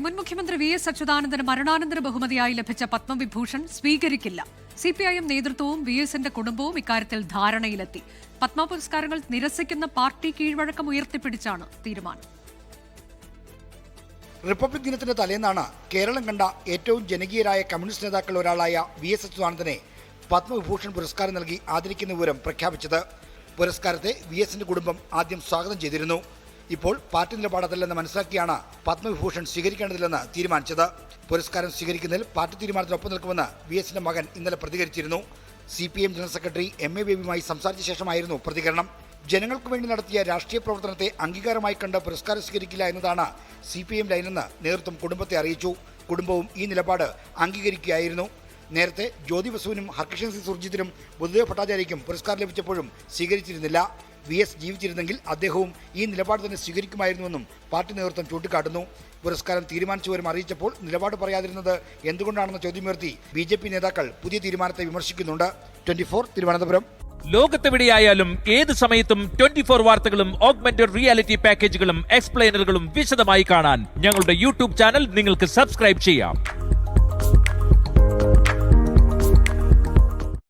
മുൻ മുഖ്യമന്ത്രി വി.എസ്. അച്യുതാനന്ദന് മരണാനന്തര ബഹുമതിയായി ലഭിച്ച പത്മവിഭൂഷൺ സ്വീകരിക്കില്ല. സിപിഐഎം നേതൃത്വവും വി.എസിന്റെ കുടുംബവും ഇക്കാര്യത്തിൽ ധാരണയിലെത്തി. പത്മ പുരസ്കാരങ്ങൾ നിരസിക്കുന്ന പാർട്ടി കീഴ്വഴക്കം ഉയർത്തിപ്പിടിച്ചാണ് തീരുമാനം. റിപ്പബ്ലിക് ദിനത്തിന്റെ തലേന്നാണ് കേരളം കണ്ട ഏറ്റവും ജനകീയരായ കമ്മ്യൂണിസ്റ്റ് നേതാക്കളിൽ ഒരാളായ വി.എസ്. അച്യുതാനന്ദനെ പത്മവിഭൂഷൺ പുരസ്കാരം നൽകി ആദരിക്കുന്ന വിവരം പ്രഖ്യാപിച്ചത്. പുരസ്കാരത്തെ വി.എസിന്റെ കുടുംബം ആദ്യം സ്വാഗതം ചെയ്തിരുന്നു. ഇപ്പോൾ പാർട്ടി നിലപാടല്ലെന്ന് മനസ്സിലാക്കിയാണ് പത്മവിഭൂഷൺ സ്വീകരിക്കേണ്ടതില്ലെന്ന് തീരുമാനിച്ചത്. പുരസ്കാരം സ്വീകരിക്കുന്നതിൽ പാർട്ടി തീരുമാനത്തിനൊപ്പം നിൽക്കുമെന്ന് വി.എസിന്റെ മകൻ ഇന്നലെ പ്രതികരിച്ചിരുന്നു. CPM general secretary M.A. ബേബിയുമായി സംസാരിച്ച ശേഷമായിരുന്നു പ്രതികരണം. ജനങ്ങൾക്ക് വേണ്ടി നടത്തിയ രാഷ്ട്രീയ പ്രവർത്തനത്തെ അംഗീകാരമായി കണ്ട് പുരസ്കാരം സ്വീകരിക്കില്ല എന്നതാണ് CPM ലൈനെന്ന് നേതൃത്വം കുടുംബത്തെ അറിയിച്ചു. കുടുംബവും ഈ നിലപാട് അംഗീകരിക്കുകയായിരുന്നു. നേരത്തെ ജ്യോതി ബസുവിനും ഹർകിഷൻ സിംഗ് സുർജിത്തിനും ബുദ്ധദേവ് ഭട്ടാചാര്യയ്ക്കും പുരസ്കാരം ലഭിച്ചപ്പോഴും സ്വീകരിച്ചിരുന്നില്ല. വി.എസ്. ജീവിച്ചിരുന്നെങ്കിൽ അദ്ദേഹവും ഈ നിലപാട് തന്നെ സ്വീകരിക്കുമായിരുന്നുവെന്നും പാർട്ടി നേതൃത്വം ചൂണ്ടിക്കാട്ടുന്നു. പുരസ്കാരം തീരുമാനിച്ചവരും അറിയിച്ചപ്പോൾ നിലപാട് പറയാതിരുന്നത് എന്തുകൊണ്ടാണെന്ന ചോദ്യമുയർത്തി BJP നേതാക്കൾ പുതിയ തീരുമാനത്തെ വിമർശിക്കുന്നുണ്ട്. 24 തിരുവനന്തപുരം. ലോകത്തെവിടെയായാലും ഏത് സമയത്തും 24 വാർത്തകളും ഓഗ്മെന്റഡ് റിയാലിറ്റി പാക്കേജുകളും എക്സ്പ്ലെയിനറുകളും വിശദമായി കാണാൻ ഞങ്ങളുടെ YouTube ചാനൽ നിങ്ങൾക്ക് സബ്സ്ക്രൈബ് ചെയ്യാം.